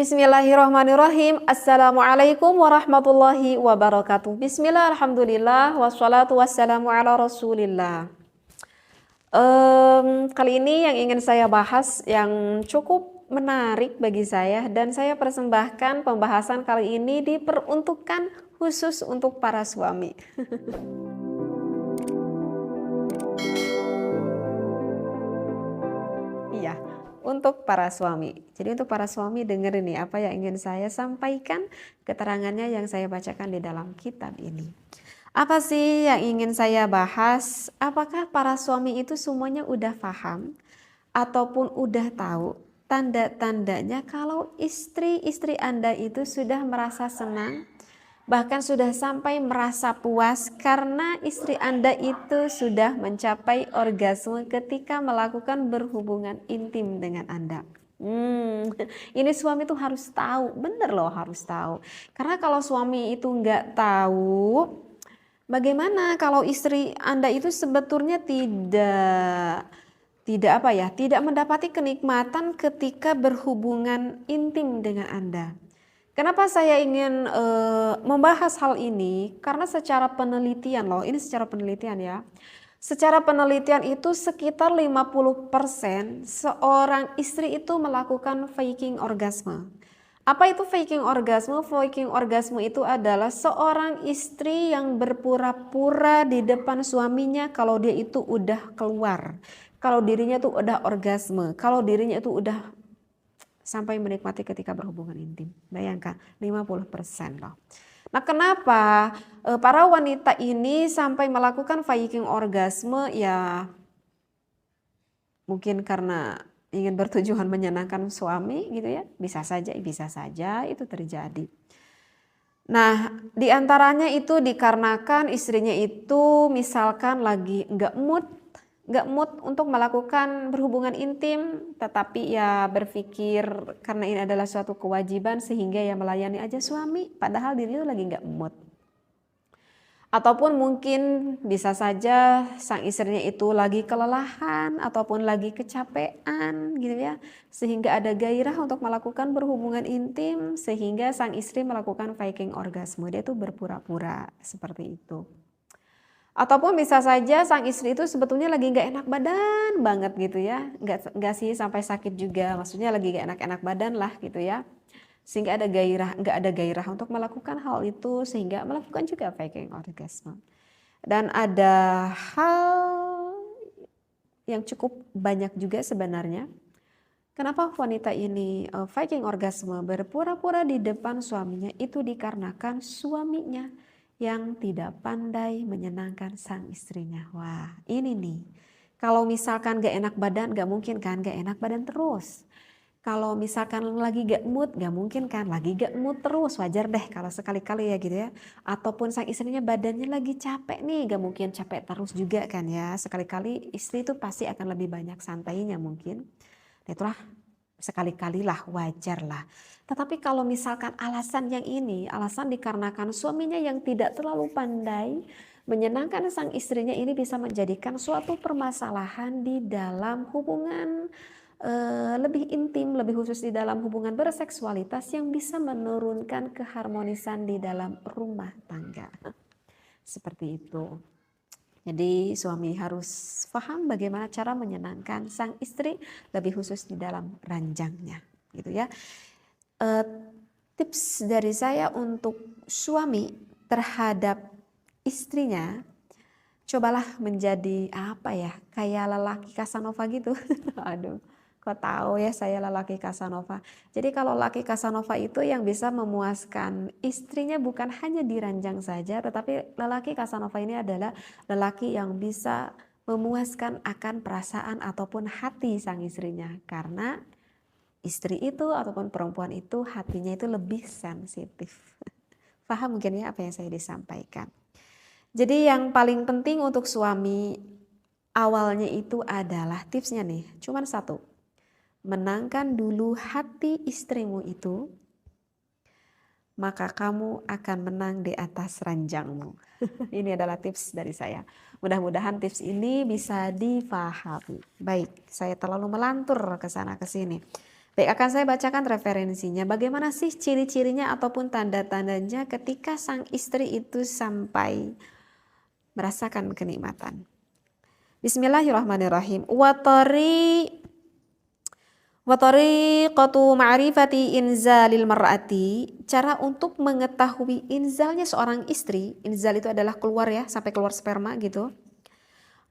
Bismillahirrahmanirrahim. Assalamualaikum warahmatullahi wabarakatuh. Bismillah, alhamdulillah, wassalatu wassalamu ala rasulillah. Kali ini yang ingin saya bahas yang cukup menarik bagi saya, dan saya persembahkan pembahasan kali ini diperuntukkan khusus untuk para suami. Iya, untuk para suami. Jadi untuk para suami dengerin nih apa yang ingin saya sampaikan, keterangannya yang saya bacakan di dalam kitab ini. Apa sih yang ingin saya bahas? Apakah para suami itu semuanya udah paham ataupun udah tahu tanda-tandanya kalau istri-istri Anda itu sudah merasa senang, bahkan sudah sampai merasa puas karena istri Anda itu sudah mencapai orgasme ketika melakukan berhubungan intim dengan Anda? Ini suami tuh harus tahu, bener loh harus tahu. Karena kalau suami itu nggak tahu, bagaimana kalau istri Anda itu sebetulnya tidak mendapati kenikmatan ketika berhubungan intim dengan Anda? Kenapa saya ingin membahas hal ini? Karena secara penelitian loh, ini secara penelitian ya. Secara penelitian itu sekitar 50% seorang istri itu melakukan faking orgasme. Apa itu faking orgasme? Faking orgasme itu adalah seorang istri yang berpura-pura di depan suaminya kalau dia itu udah keluar, kalau dirinya tuh udah orgasme, kalau dirinya itu udah sampai menikmati ketika berhubungan intim. Bayangkan 50% loh. Nah, kenapa para wanita ini sampai melakukan faking orgasme? Ya mungkin karena ingin bertujuan menyenangkan suami gitu ya. Bisa saja itu terjadi. Nah, diantaranya itu dikarenakan istrinya itu misalkan lagi nggak mood untuk melakukan berhubungan intim, tetapi ya berpikir karena ini adalah suatu kewajiban sehingga ya melayani aja suami, padahal dirinya lagi nggak mood. Ataupun mungkin bisa saja sang istrinya itu lagi kelelahan ataupun lagi kecapean gitu ya, sehingga ada gairah untuk melakukan berhubungan intim sehingga sang istri melakukan faking orgasme. Dia tuh berpura-pura seperti itu. Ataupun bisa saja sang istri itu sebetulnya lagi nggak enak badan banget gitu ya, nggak sih sampai sakit juga, maksudnya lagi nggak enak-enak badan lah gitu ya, sehingga nggak ada gairah untuk melakukan hal itu sehingga melakukan juga faking orgasme. Dan ada hal yang cukup banyak juga sebenarnya. Kenapa wanita ini faking orgasme, berpura-pura di depan suaminya, itu dikarenakan suaminya yang tidak pandai menyenangkan sang istrinya. Wah, ini nih. Kalau misalkan gak enak badan, gak mungkin kan gak enak badan terus. Kalau misalkan lagi gak mood, gak mungkin kan lagi gak mood terus. Wajar deh kalau sekali-kali ya gitu ya. Ataupun sang istrinya badannya lagi capek nih, gak mungkin capek terus juga kan ya. Sekali-kali istri itu pasti akan lebih banyak santainya mungkin. Nah, itulah sekali-kali lah, wajar lah. Tetapi kalau misalkan alasan yang ini, alasan dikarenakan suaminya yang tidak terlalu pandai menyenangkan sang istrinya, ini bisa menjadikan suatu permasalahan di dalam hubungan lebih intim, lebih khusus di dalam hubungan berseksualitas yang bisa menurunkan keharmonisan di dalam rumah tangga. Seperti itu. Jadi suami harus paham bagaimana cara menyenangkan sang istri, lebih khusus di dalam ranjangnya, gitu ya. Tips dari saya untuk suami terhadap istrinya, cobalah menjadi apa ya, kayak lelaki Casanova gitu. Aduh, kok tahu ya saya lelaki Casanova. Jadi kalau lelaki Casanova itu yang bisa memuaskan istrinya bukan hanya di ranjang saja, tetapi lelaki Casanova ini adalah lelaki yang bisa memuaskan akan perasaan ataupun hati sang istrinya. Karena istri itu ataupun perempuan itu hatinya itu lebih sensitif. Paham mungkin ya apa yang saya disampaikan. Jadi yang paling penting untuk suami awalnya itu adalah tipsnya nih, cuman satu. Menangkan dulu hati istrimu itu, maka kamu akan menang di atas ranjangmu. Ini adalah tips dari saya. Mudah-mudahan tips ini bisa dipahami. Baik, saya terlalu melantur ke sana ke sini. Baik, akan saya bacakan referensinya. Bagaimana sih ciri-cirinya ataupun tanda-tandanya ketika sang istri itu sampai merasakan kenikmatan. Bismillahirrahmanirrahim. Wa tariqatu ma'rifati inzalil mar'ati, cara untuk mengetahui inzalnya seorang istri. Inzal itu adalah keluar ya, sampai keluar sperma gitu.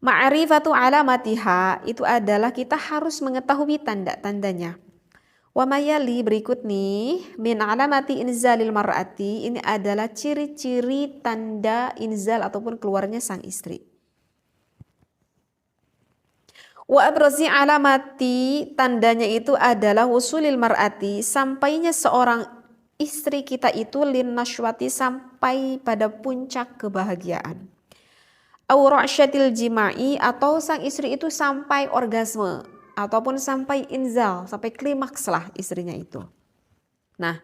Ma'rifatu alamatiha, itu adalah kita harus mengetahui tanda-tandanya. Wa mayali, berikut nih, min alamati inzalil mar'ati, ini adalah ciri-ciri tanda inzal ataupun keluarnya sang istri. Wa abrazi alamati, tandanya itu adalah wusulil mar'ati, sampainya seorang istri kita itu lin nashwati, sampai pada puncak kebahagiaan. Au ra'syatil jima'i, atau sang istri itu sampai orgasme ataupun sampai inzal, sampai klimaks lah istrinya itu. Nah,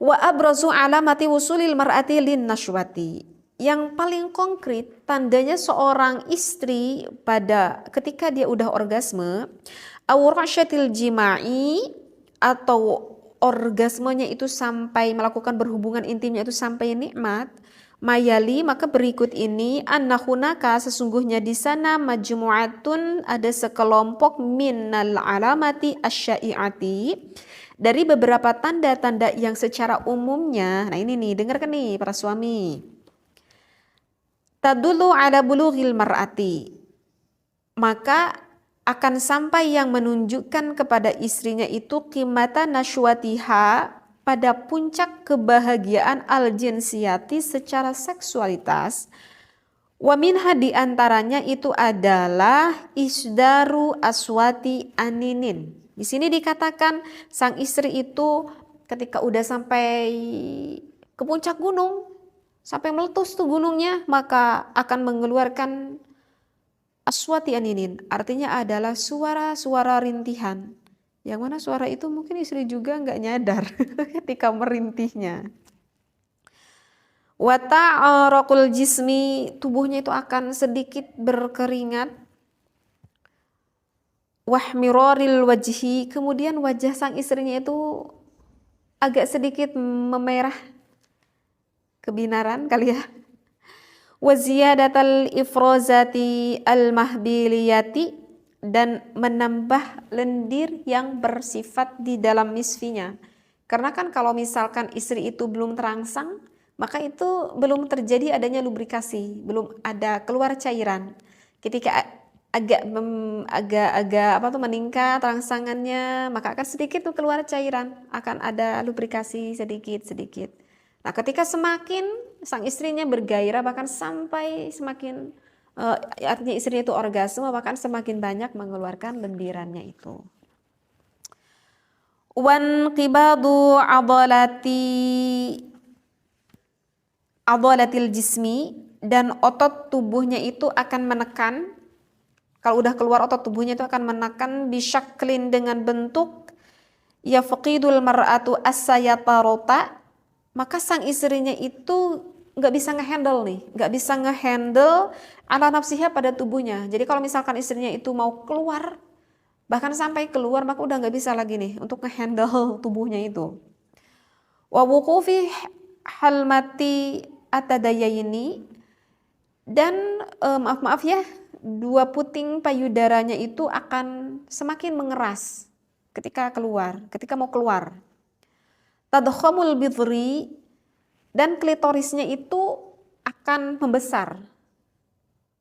wa abrazu alamati wusulil mar'ati lin nashwati, yang paling konkret tandanya seorang istri pada ketika dia udah orgasme, au ra'syatil jima'i, atau orgasmenya itu sampai melakukan berhubungan intimnya itu sampai nikmat. Mayali, maka berikut ini, annahunaka, sesungguhnya di sana, majmu'atun, ada sekelompok, minal alamati asyai'ati, dari beberapa tanda-tanda yang secara umumnya. Nah ini nih, dengarkan nih para suami. Tadulu ala bulughil mar'ati, maka akan sampai yang menunjukkan kepada istrinya itu qimata nashwatiha, pada puncak kebahagiaan al-jinsiyati, secara seksualitas. Wa minha, diantaranya itu adalah isdaru aswati aninin. Di sini dikatakan sang istri itu ketika udah sampai ke puncak gunung, sampai meletus tuh gunungnya, maka akan mengeluarkan aswati aninin, artinya adalah suara-suara rintihan. Yang mana suara itu mungkin istri juga nggak nyadar ketika merintihnya. Wa ta'araqul jismi, tubuhnya itu akan sedikit berkeringat. Wahmiraril wajhi, kemudian wajah sang istrinya itu agak sedikit memerah, kebinaran kali ya. Wa ziyadatal ifrozati al-mahbiliyati, dan menambah lendir yang bersifat di dalam nisfinya. Karena kan kalau misalkan istri itu belum terangsang, maka itu belum terjadi adanya lubrikasi, belum ada keluar cairan. Ketika agak meningkat rangsangannya, maka akan sedikit tuh keluar cairan, akan ada lubrikasi sedikit-sedikit. Nah, ketika semakin sang istrinya bergairah, bahkan sampai semakin artinya istrinya itu orgasme, bahkan semakin banyak mengeluarkan lendirannya itu. Wan qibadu adalatil jismi, dan otot tubuhnya itu akan menekan. Kalau udah keluar otot tubuhnya itu akan menekan, bisyaklin, dengan bentuk, yafqidul mar'atu as-sayatarota, maka sang istrinya itu nggak bisa ngehandle nih, nggak bisa ngehandle ala nafsiha, pada tubuhnya. Jadi kalau misalkan istrinya itu mau keluar, bahkan sampai keluar, maka udah nggak bisa lagi nih untuk ngehandle tubuhnya itu. Wa wuqufi halmati atadayaini, dan maaf ya, dua puting payudaranya itu akan semakin mengeras ketika keluar, ketika mau keluar. Tadkhamul bidri, dan klitorisnya itu akan membesar.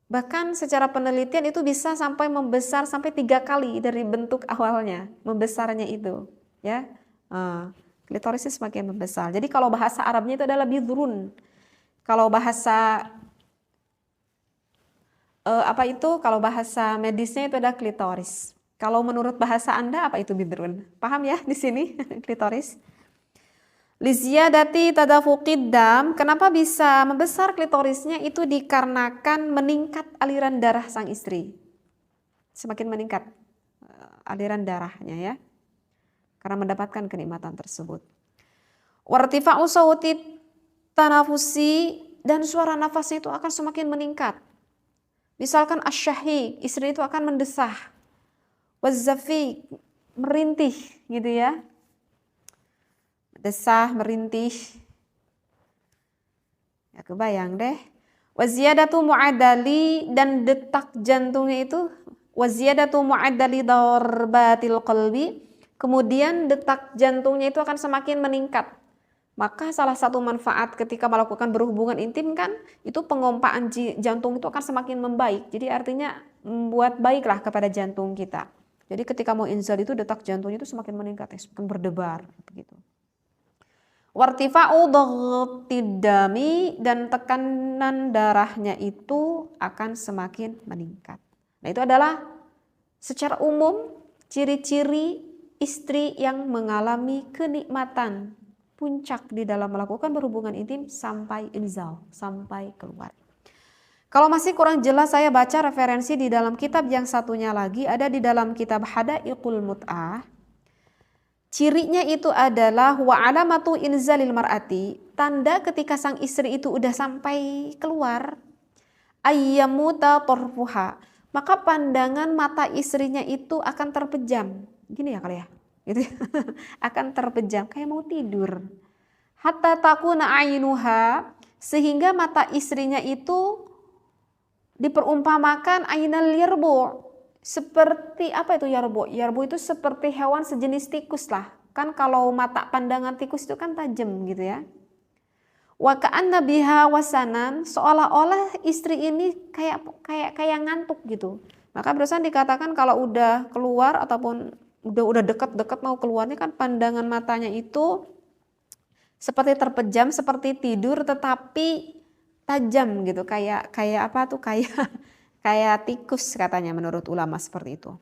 Bahkan secara penelitian itu bisa sampai membesar sampai 3 kali dari bentuk awalnya, membesarnya itu, ya. Klitorisnya semakin membesar. Jadi kalau bahasa Arabnya itu adalah bidrun. Kalau bahasa kalau bahasa medisnya itu adalah klitoris. Kalau menurut bahasa Anda apa itu bidrun? Paham ya di sini klitoris? Liziyadati tadafuqid dam, kenapa bisa membesar klitorisnya itu dikarenakan meningkat aliran darah sang istri. Semakin meningkat aliran darahnya ya, karena mendapatkan kenikmatan tersebut. Wartifa'u sawti tanafusi, dan suara nafasnya itu akan semakin meningkat. Misalkan asyahi, istri itu akan mendesah. Wazzafi, merintih gitu ya. Desah, merintih. Ya kebayang deh. Waziyadatu mu'adali, dan detak jantungnya itu waziyadatu mu'adali darbatil qalbi. Kemudian detak jantungnya itu akan semakin meningkat. Maka salah satu manfaat ketika melakukan berhubungan intim kan, itu pengompaan jantung itu akan semakin membaik. Jadi artinya membuat baiklah kepada jantung kita. Jadi ketika mau inzal itu detak jantungnya itu semakin meningkat, semakin berdebar begitu. Wartifa'u dhaghtid dami, dan tekanan darahnya itu akan semakin meningkat. Nah, itu adalah secara umum ciri-ciri istri yang mengalami kenikmatan puncak di dalam melakukan berhubungan intim sampai inzal, sampai keluar. Kalau masih kurang jelas, saya baca referensi di dalam kitab yang satunya lagi, ada di dalam kitab Hadaiqul Mut'ah. Cirinya itu adalah wa alamatu inzalil mar'ati, tanda ketika sang istri itu udah sampai keluar, ayyamuta torfuha, maka pandangan mata istrinya itu akan terpejam. Gini ya kali ya, gitu ya. Akan terpejam kayak mau tidur. Hatta takuna ainuha, sehingga mata istrinya itu diperumpamakan ainal yarbu. Seperti apa itu yarbu? Yarbu itu seperti hewan sejenis tikus lah. Kan kalau mata pandangan tikus itu kan tajam gitu ya. Wa ka'anna biha wasanan, seolah-olah istri ini kayak ngantuk gitu. Maka berusaha dikatakan kalau udah keluar ataupun udah dekat-dekat mau keluarnya kan pandangan matanya itu seperti terpejam, seperti tidur tetapi tajam gitu. Kayak apa tuh? Kayak tikus katanya menurut ulama seperti itu.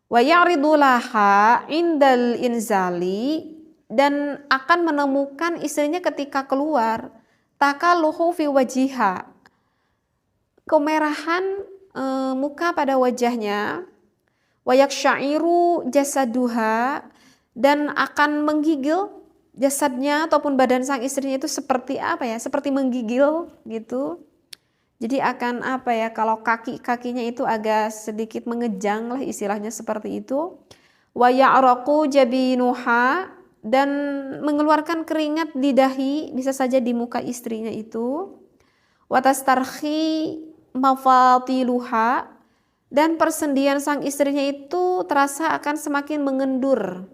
Wa ya'ridu laha indal inzali, dan akan menemukan istrinya ketika keluar takaluhu fi wajiha, kemerahan muka pada wajahnya, wa yaksyairu jasaduha, dan akan menggigil jasadnya ataupun badan sang istrinya itu seperti apa ya? Seperti menggigil gitu. Jadi akan apa ya, kalau kakinya itu agak sedikit mengejang lah istilahnya seperti itu. Wa ya'raqu jabinuha, dan mengeluarkan keringat di dahi, bisa saja di muka istrinya itu. Wa tastarhi mafatiluha, dan persendian sang istrinya itu terasa akan semakin mengendur.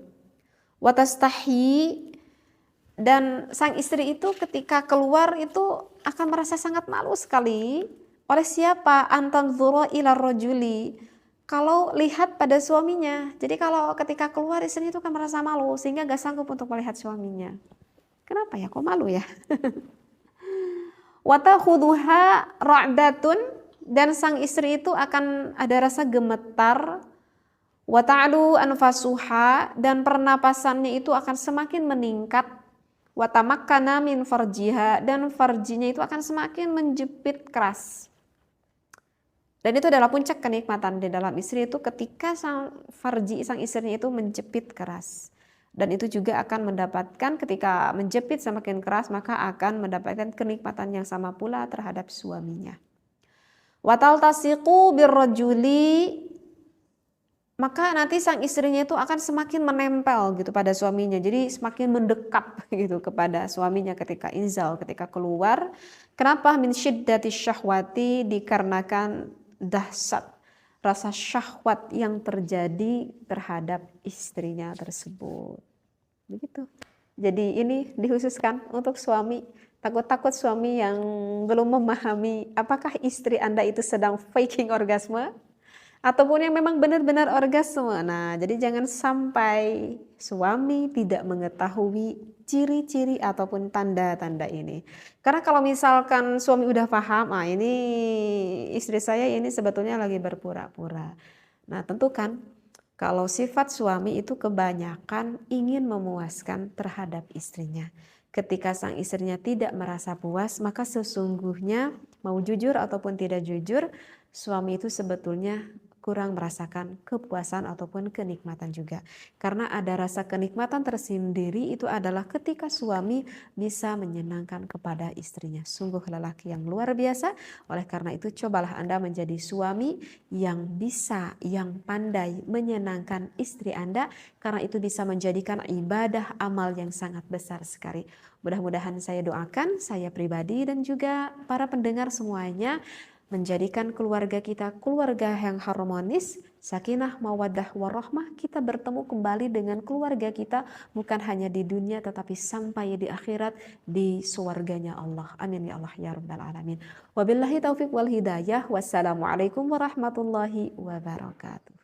Wa tastahi, dan sang istri itu ketika keluar itu akan merasa sangat malu sekali. Oleh siapa? Antanzura ila rajuli, kalau lihat pada suaminya. Jadi kalau ketika keluar istrinya itu akan merasa malu sehingga gak sanggup untuk melihat suaminya. Kenapa ya? Kok malu ya? Wa takhudhuha ra'datun, dan sang istri itu akan ada rasa gemetar. Wa ta'lu anfasuha, dan pernapasannya itu akan semakin meningkat. Watamakkana min farjiha, dan farjinya itu akan semakin menjepit keras. Dan itu adalah puncak kenikmatan di dalam istri itu ketika sang istrinya itu menjepit keras. Dan itu juga akan mendapatkan, ketika menjepit semakin keras maka akan mendapatkan kenikmatan yang sama pula terhadap suaminya. Wataltasiqu birrajuli, maka nanti sang istrinya itu akan semakin menempel gitu pada suaminya. Jadi semakin mendekap gitu kepada suaminya ketika inzal, ketika keluar. Kenapa? Min syiddati syahwati, dikarenakan dahsyat rasa syahwat yang terjadi terhadap istrinya tersebut. Begitu. Jadi ini dikhususkan untuk suami. Takut-takut suami yang belum memahami apakah istri Anda itu sedang faking orgasme ataupun yang memang benar-benar orgasme. Nah, jadi jangan sampai suami tidak mengetahui ciri-ciri ataupun tanda-tanda ini. Karena kalau misalkan suami udah paham, ini istri saya ini sebetulnya lagi berpura-pura. Nah, tentu kan kalau sifat suami itu kebanyakan ingin memuaskan terhadap istrinya. Ketika sang istrinya tidak merasa puas, maka sesungguhnya mau jujur ataupun tidak jujur, suami itu sebetulnya kurang merasakan kepuasan ataupun kenikmatan juga. Karena ada rasa kenikmatan tersendiri itu adalah ketika suami bisa menyenangkan kepada istrinya. Sungguh lelaki yang luar biasa. Oleh karena itu cobalah Anda menjadi suami yang bisa, yang pandai menyenangkan istri Anda. Karena itu bisa menjadikan ibadah amal yang sangat besar sekali. Mudah-mudahan saya doakan, saya pribadi dan juga para pendengar semuanya menjadikan keluarga kita keluarga yang harmonis, sakinah, mawaddah, warahmah. Kita bertemu kembali dengan keluarga kita bukan hanya di dunia tetapi sampai di akhirat di surganya Allah. Amin ya Allah ya rabbal alamin. Wabillahi taufiq wal hidayah. Wassalamualaikum warahmatullahi wabarakatuh.